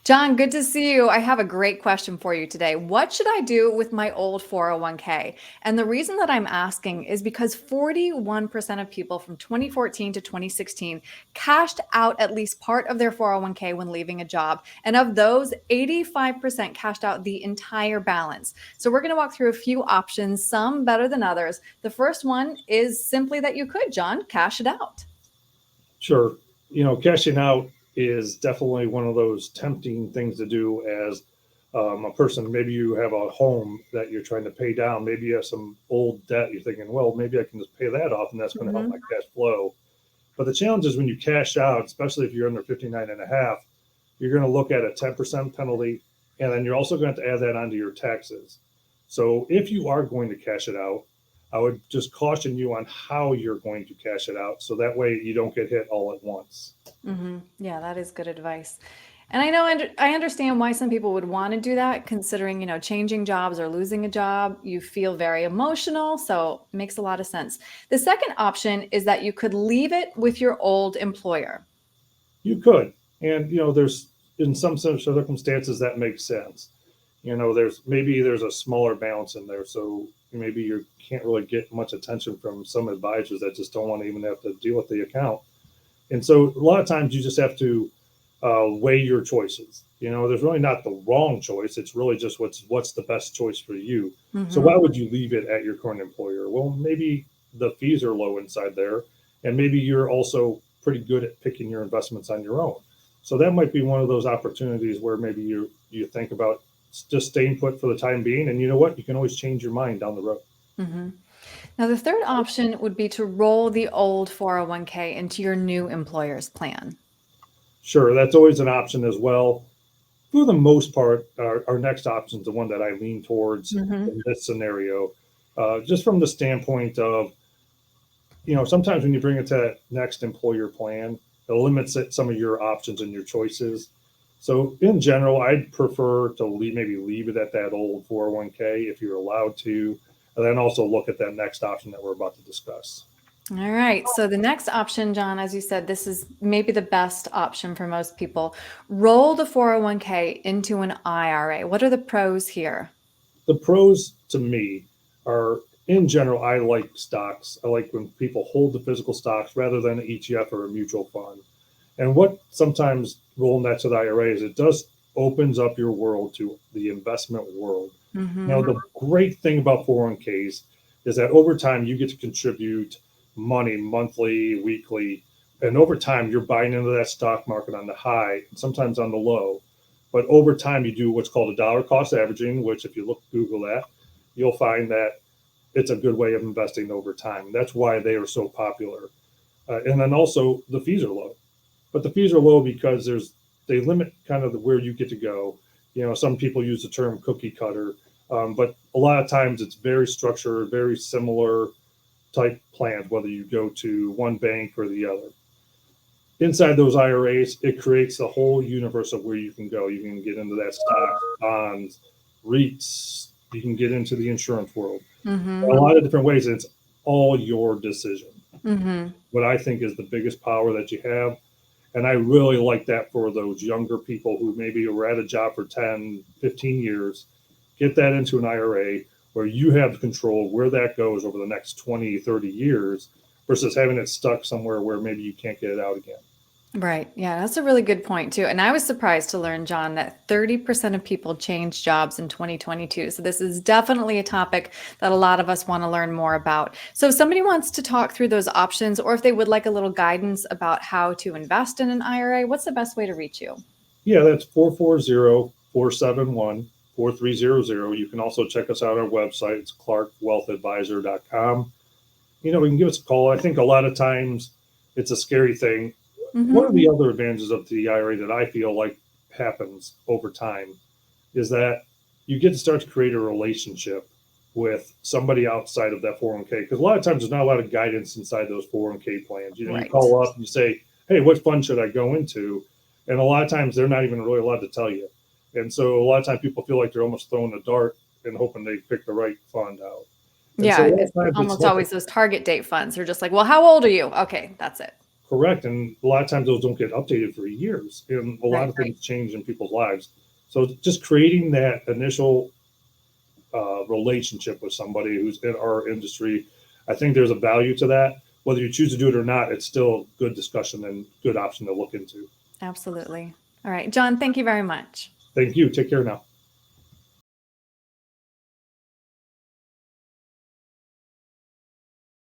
John, good to see you. I have a great question for you today. What should I do with my old 401k? And the reason that I'm asking is because 41% of people from 2014 to 2016 cashed out at least part of their 401k when leaving a job. And of those, 85% cashed out the entire balance. So we're going to walk through a few options, some better than others. The first one is simply that you could, John, cash it out. Sure. Cashing out is definitely one of those tempting things to do as a person. Maybe you have a home that you're trying to pay down. Maybe you have some old debt. You're thinking, well, maybe I can just pay that off and that's going to help my Mhm. cash flow. But the challenge is when you cash out, especially if you're under 59 and a half, you're going to look at a 10% penalty. And then you're also going to have to add that onto your taxes. So if you are going to cash it out, I would just caution you on how you're going to cash it out. So that way you don't get hit all at once. Yeah, that is good advice. And I know I understand why some people would want to do that, considering, changing jobs or losing a job, you feel very emotional. So it makes a lot of sense. The second option is that you could leave it with your old employer. You could. And, there's in some circumstances that makes sense. There's a smaller balance in there. So maybe you can't really get much attention from some advisors that just don't want to even have to deal with the account. And so a lot of times you just have to weigh your choices. There's really not the wrong choice. It's really just what's the best choice for you. So Hmm. why would you leave it at your current employer? Well, maybe the fees are low inside there, and maybe you're also pretty good at picking your investments on your own. So that might be one of those opportunities where maybe you think about just staying put for the time being, and you know what? You can always change your mind down the road. Hmm. Now, the third option would be to roll the old 401k into your new employer's plan. Sure, that's always an option as well. For the most part, our next option is the one that I lean towards Hmm. in this scenario, just from the standpoint of, sometimes when you bring it to that next employer plan, it limits some of your options and your choices. So in general, I'd prefer to maybe leave it at that old 401k if you're allowed to, and then also look at that next option that we're about to discuss. All right. So the next option, John, as you said, this is maybe the best option for most people. Roll the 401k into an IRA. What are the pros here? The pros to me are, in general, I like stocks. I like when people hold the physical stocks rather than an ETF or a mutual fund. And what sometimes rolling that to the IRA is it does opens up your world to the investment world. Now, Hmm. the great thing about 401ks is that over time you get to contribute money monthly, weekly, and over time you're buying into that stock market on the high and sometimes on the low. But over time you do what's called a dollar cost averaging, which if you Google that, you'll find that it's a good way of investing over time. That's why they are so popular. And then also the fees are low, but the fees are low because they limit kind of where you get to go. Some people use the term cookie cutter, but a lot of times it's very structured, very similar type plans, whether you go to one bank or the other. Inside those IRAs, it creates the whole universe of where you can go. You can get into that stock, bonds, REITs. You can get into the insurance world. A Hmm. lot of different ways. And it's all your decision. Hmm. What I think is the biggest power that you have. And I really like that for those younger people who maybe were at a job for 10, 15 years. Get that into an IRA where you have control where that goes over the next 20, 30 years versus having it stuck somewhere where maybe you can't get it out again. Right. Yeah, that's a really good point, too. And I was surprised to learn, John, that 30% of people changed jobs in 2022. So this is definitely a topic that a lot of us want to learn more about. So if somebody wants to talk through those options, or if they would like a little guidance about how to invest in an IRA, what's the best way to reach you? Yeah, that's 440-471-4300. You can also check us out on our website. It's clarkwealthadvisor.com. You can give us a call. I think a lot of times it's a scary thing. One of Hmm. the other advantages of the IRA that I feel like happens over time is that you get to start to create a relationship with somebody outside of that 401k. Because a lot of times there's not a lot of guidance inside those 401k plans. You Right. call up and you say, hey, what fund should I go into? And a lot of times they're not even really allowed to tell you. And so a lot of times people feel like they're almost throwing a dart and hoping they pick the right fund out. And so Yeah, a lot it's of times it's almost like, always those target date funds. They're just like, well, how old are you? Okay, that's it. Correct. And a lot of times those don't get updated for years. And a lot of Right. things change in people's lives. So just creating that initial relationship with somebody who's in our industry, I think there's a value to that. Whether you choose to do it or not, it's still a good discussion and good option to look into. Absolutely. All right, John, thank you very much. Thank you. Take care now.